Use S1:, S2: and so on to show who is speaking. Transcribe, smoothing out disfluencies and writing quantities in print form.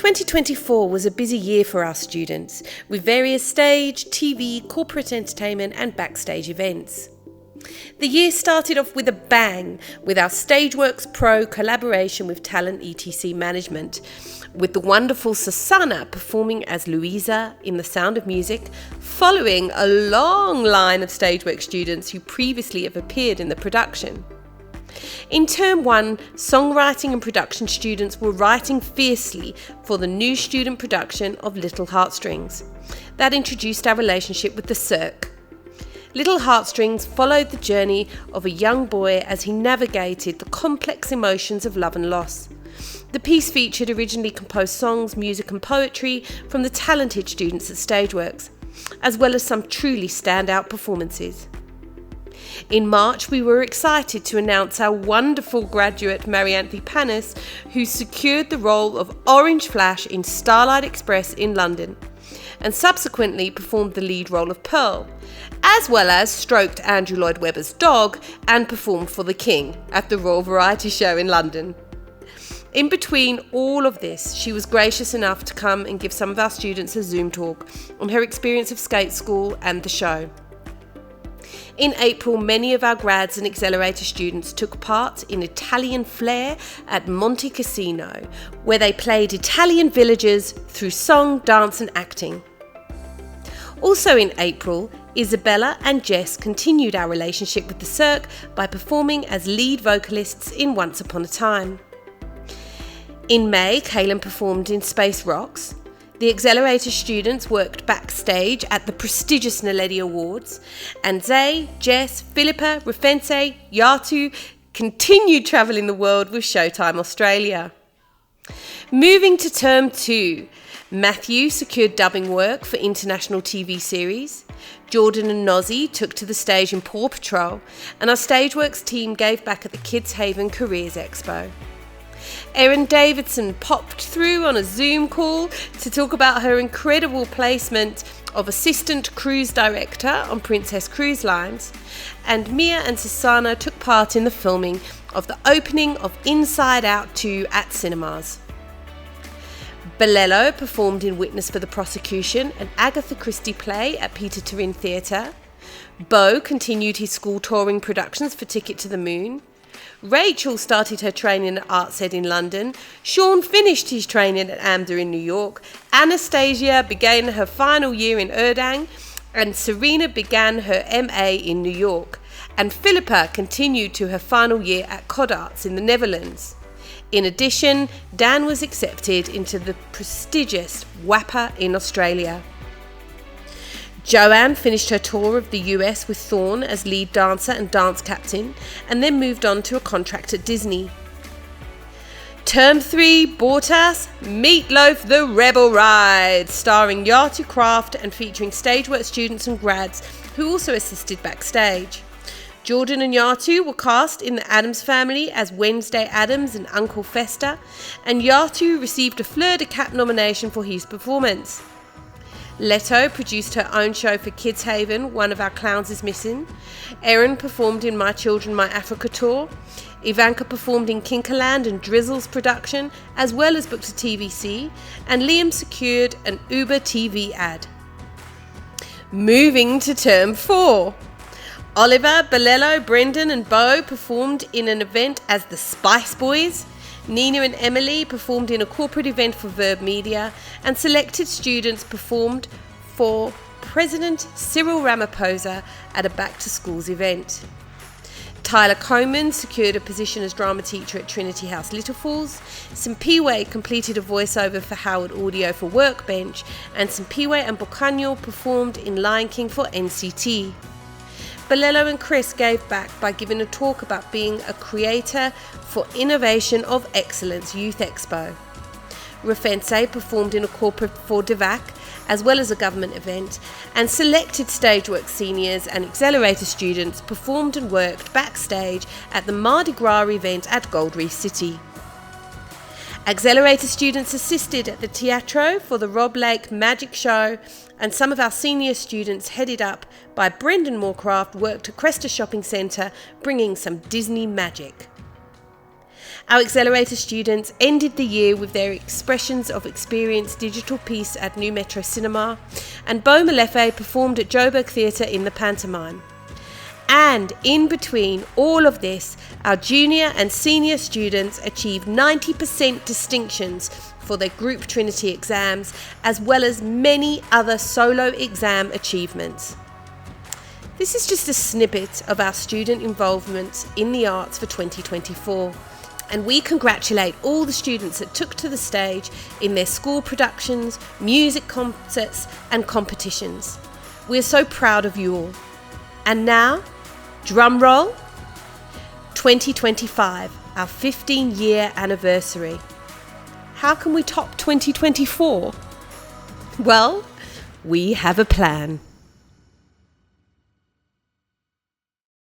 S1: 2024 was a busy year for our students, with various stage, TV, corporate entertainment and backstage events. The year started off with a bang with our Stageworx Pro collaboration with Talent ETC Management, with the wonderful Susanna performing as Louisa in The Sound of Music, following a long line of Stageworx students who previously have appeared in the production. In Term 1, songwriting and production students were writing fiercely for the new student production of Little Heartstrings. That introduced our relationship with the Cirque. Little Heartstrings followed the journey of a young boy as he navigated the complex emotions of love and loss. The piece featured originally composed songs, music and poetry from the talented students at Stageworx, as well as some truly standout performances. In March, we were excited to announce our wonderful graduate Marianthi Panis, who secured the role of Orange Flash in Starlight Express in London, and subsequently performed the lead role of Pearl, as well as stroked Andrew Lloyd Webber's dog and performed for the King at the Royal Variety Show in London. In between all of this, she was gracious enough to come and give some of our students a Zoom talk on her experience of skate school and the show. In April, many of our grads and accelerator students took part in Italian Flair at Monte Cassino, where they played Italian villagers through song, dance and acting. Also in April, Isabella and Jess continued our relationship with the Cirque by performing as lead vocalists in Once Upon a Time. In May, Kaylin performed in Space Rocks. The Accelerator students worked backstage at the prestigious Naledi Awards, and Zay, Jess, Philippa, Rafense, Yatu continued travelling the world with Showtime Australia. Moving to Term 2, Matthew secured dubbing work for international TV series, Jordan and Nozzy took to the stage in Paw Patrol, and our Stageworx team gave back at the Kids Haven Careers Expo. Erin Davidson popped through on a Zoom call to talk about her incredible placement of assistant cruise director on Princess Cruise Lines, and Mia and Susanna took part in the filming of the opening of Inside Out 2 at cinemas. Balello performed in Witness for the Prosecution, an Agatha Christie play at Peter Turin Theatre. Beau continued his school touring productions for Ticket to the Moon. Rachel started her training at ArtsEd in London. Sean finished his training at AMDA in New York. Anastasia began her final year in Erdang, and Serena began her MA in New York. And Philippa continued to her final year at Codarts in the Netherlands. In addition, Dan was accepted into the prestigious WAPA in Australia. Joanne finished her tour of the US with Thorne as lead dancer and dance captain, and then moved on to a contract at Disney. Term 3 brought us Meatloaf the Rebel Ride, starring Yatu Craft and featuring Stageworx students and grads who also assisted backstage. Jordan and Yatu were cast in The Addams Family as Wednesday Addams and Uncle Fester, and Yatu received a Fleur de Cap nomination for his performance. Leto produced her own show for Kids Haven, One of Our Clowns is Missing. Erin performed in My Children, My Africa tour. Ivanka performed in Kinkerland and Drizzle's production, as well as booked a TVC. And Liam secured an Uber TV ad. Moving to Term 4. Oliver, Balello, Brendan and Beau performed in an event as the Spice Boys. Nina and Emily performed in a corporate event for Verb Media, and selected students performed for President Cyril Ramaphosa at a Back to Schools event. Tyler Coleman secured a position as drama teacher at Trinity House Little Falls. Simpiwe completed a voiceover for Howard Audio for Workbench, and Simpiwe and Bocanyo performed in Lion King for NCT. Balello and Chris gave back by giving a talk about being a creator for Innovation of Excellence Youth Expo. Rafense performed in a corporate for DeVac, as well as a government event, and selected Stageworx seniors and accelerator students performed and worked backstage at the Mardi Gras event at Gold Reef City. Accelerator students assisted at the Teatro for the Rob Lake Magic Show, and some of our senior students, headed up by Brendan Moorcraft, worked at Cresta Shopping Centre, bringing some Disney magic. Our Accelerator students ended the year with their Expressions of Experience digital piece at New Metro Cinema, and Bo Malefe performed at Joburg Theatre in the pantomime. And in between all of this, our junior and senior students achieved 90% distinctions for their Group Trinity exams, as well as many other solo exam achievements. This is just a snippet of our student involvement in the arts for 2024, and we congratulate all the students that took to the stage in their school productions, music concerts and competitions. We are so proud of you all. And now, drum roll, 2025, our 15-year anniversary. How can we top 2024? Well, we have a plan.